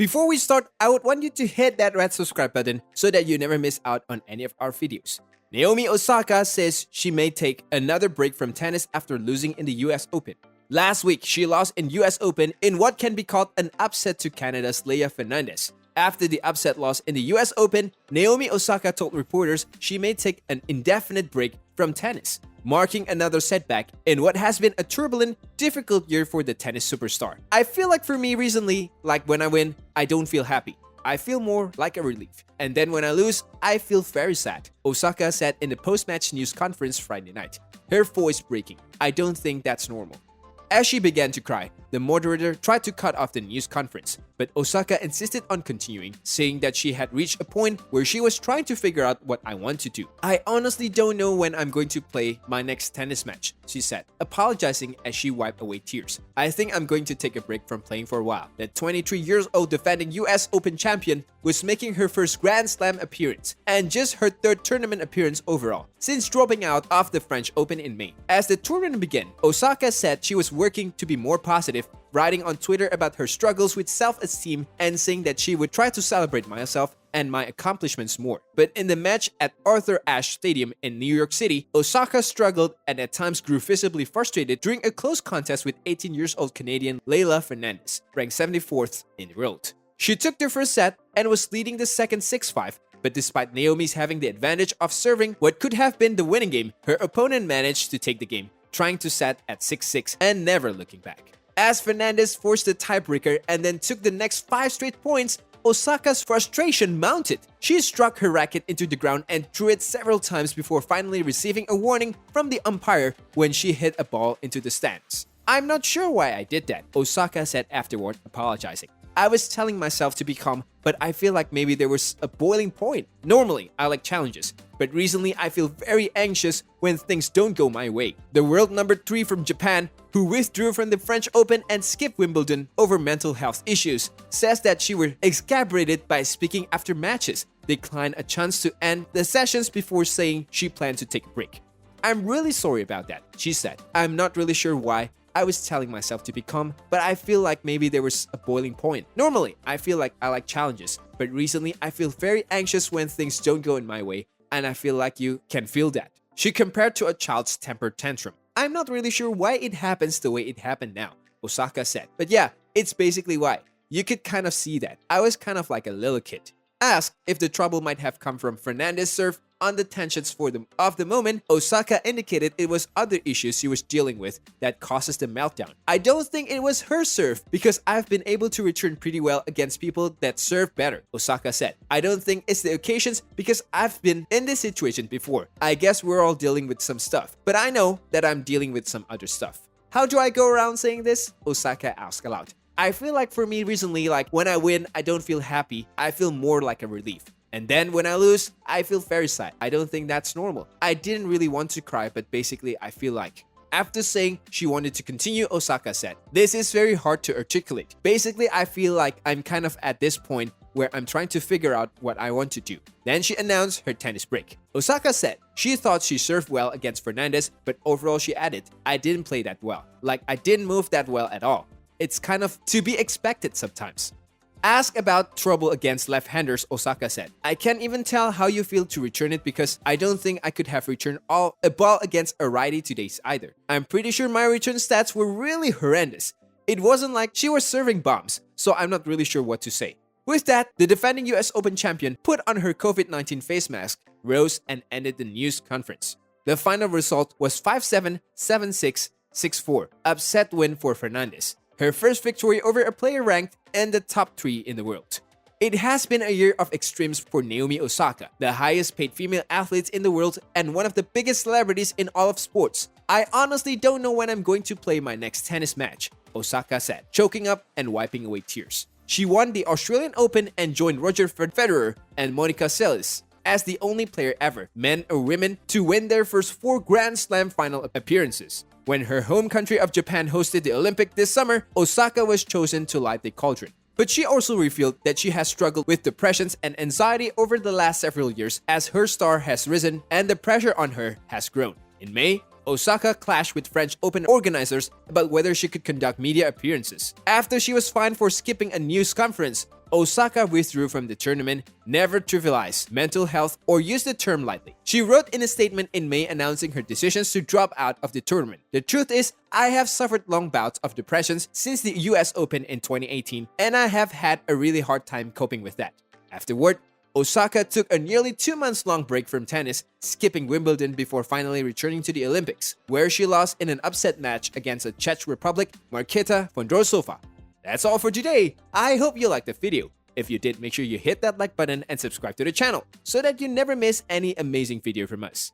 Before we start, I would want you to hit that red subscribe button so that you never miss out on any of our videos. Naomi Osaka says she may take another break from tennis after losing in the US Open. Last week, she lost in US Open in what can be called an upset to Canada's Leah Fernandez. After the upset loss in the US Open, Naomi Osaka told reporters she may take an indefinite break from tennis, marking another setback in what has been a turbulent, difficult year for the tennis superstar. I feel like for me recently, like when I win, I don't feel happy. I feel more like a relief. And then when I lose, I feel very sad, Osaka said in the post-match news conference Friday night, her voice breaking. I don't think that's normal. As she began to cry, the moderator tried to cut off the news conference, but Osaka insisted on continuing, saying that she had reached a point where she was trying to figure out what I want to do. I honestly don't know when I'm going to play my next tennis match, she said, apologizing as she wiped away tears. I think I'm going to take a break from playing for a while. The 23-year-old defending US Open champion was making her first Grand Slam appearance and just her third tournament appearance overall, since dropping out of the French Open in May. As the tournament began, Osaka said she was working to be more positive, writing on Twitter about her struggles with self-esteem and saying that she would try to celebrate myself and my accomplishments more. But in the match at Arthur Ashe Stadium in New York City, Osaka struggled and at times grew visibly frustrated during a close contest with 18-year-old Canadian Leila Fernandez, ranked 74th in the world. She took the first set and was leading the second 6-5, but despite Naomi's having the advantage of serving what could have been the winning game, her opponent managed to take the game, trying to set at 6-6 and never looking back. As Fernandez forced the tiebreaker and then took the next 5 straight points, Osaka's frustration mounted. She struck her racket into the ground and threw it several times before finally receiving a warning from the umpire when she hit a ball into the stands. I'm not sure why I did that, Osaka said afterward, apologizing. I was telling myself to be calm, but I feel like maybe there was a boiling point. Normally, I like challenges, but recently I feel very anxious when things don't go my way. The world number 3 from Japan, who withdrew from the French Open and skipped Wimbledon over mental health issues, says that she was exasperated by speaking after matches, declined a chance to end the sessions before saying she planned to take a break. I'm really sorry about that, she said. I'm not really sure why. I was telling myself to be calm, but I feel like maybe there was a boiling point. Normally, I feel like I like challenges, but recently I feel very anxious when things don't go in my way, and I feel like you can feel that. She compared to a child's temper tantrum. I'm not really sure why it happens the way it happened now, Osaka said. But yeah, it's basically why. You could kind of see that. I was kind of like a little kid. Asked if the trouble might have come from Fernandez's serve on the tensions of the moment, Osaka indicated it was other issues she was dealing with that causes the meltdown. I don't think it was her serve because I've been able to return pretty well against people that serve better, Osaka said. I don't think it's the occasions because I've been in this situation before. I guess we're all dealing with some stuff, but I know that I'm dealing with some other stuff. How do I go around saying this? Osaka asked aloud. I feel like for me recently, like when I win, I don't feel happy. I feel more like a relief. And then when I lose, I feel very sad. I don't think that's normal. I didn't really want to cry, but basically I feel like. After saying she wanted to continue, Osaka said, "This is very hard to articulate. Basically, I feel like I'm kind of at this point where I'm trying to figure out what I want to do." Then she announced her tennis break. Osaka said she thought she served well against Fernandez, but overall she added, "I didn't play that well. Like I didn't move that well at all. It's kind of to be expected sometimes." Asked about trouble against left-handers, Osaka said, "I can't even tell how you feel to return it because I don't think I could have returned a ball against a righty today either. I'm pretty sure my return stats were really horrendous. It wasn't like she was serving bombs, so I'm not really sure what to say." With that, the defending US Open champion put on her COVID-19 face mask, rose, and ended the news conference. The final result was 5-7, 7-6, 6-4, upset win for Fernandez. Her first victory over a player ranked in the top 3 in the world. It has been a year of extremes for Naomi Osaka, the highest paid female athlete in the world and one of the biggest celebrities in all of sports. "I honestly don't know when I'm going to play my next tennis match," Osaka said, choking up and wiping away tears. She won the Australian Open and joined Roger Federer and Monica Seles as the only player ever, men or women, to win their first 4 Grand Slam final appearances. When her home country of Japan hosted the Olympics this summer, Osaka was chosen to light the cauldron. But she also revealed that she has struggled with depression and anxiety over the last several years as her star has risen and the pressure on her has grown. In May, Osaka clashed with French Open organizers about whether she could conduct media appearances. After she was fined for skipping a news conference, Osaka withdrew from the tournament, never trivialized mental health or used the term lightly. She wrote in a statement in May announcing her decisions to drop out of the tournament. "The truth is, I have suffered long bouts of depressions since the US Open in 2018, and I have had a really hard time coping with that." Afterward, Osaka took a nearly 2 months long break from tennis, skipping Wimbledon before finally returning to the Olympics, where she lost in an upset match against the Czech Republic, Marketa Vondrousova. That's all for today. I hope you liked the video. If you did, make sure you hit that like button and subscribe to the channel so that you never miss any amazing video from us.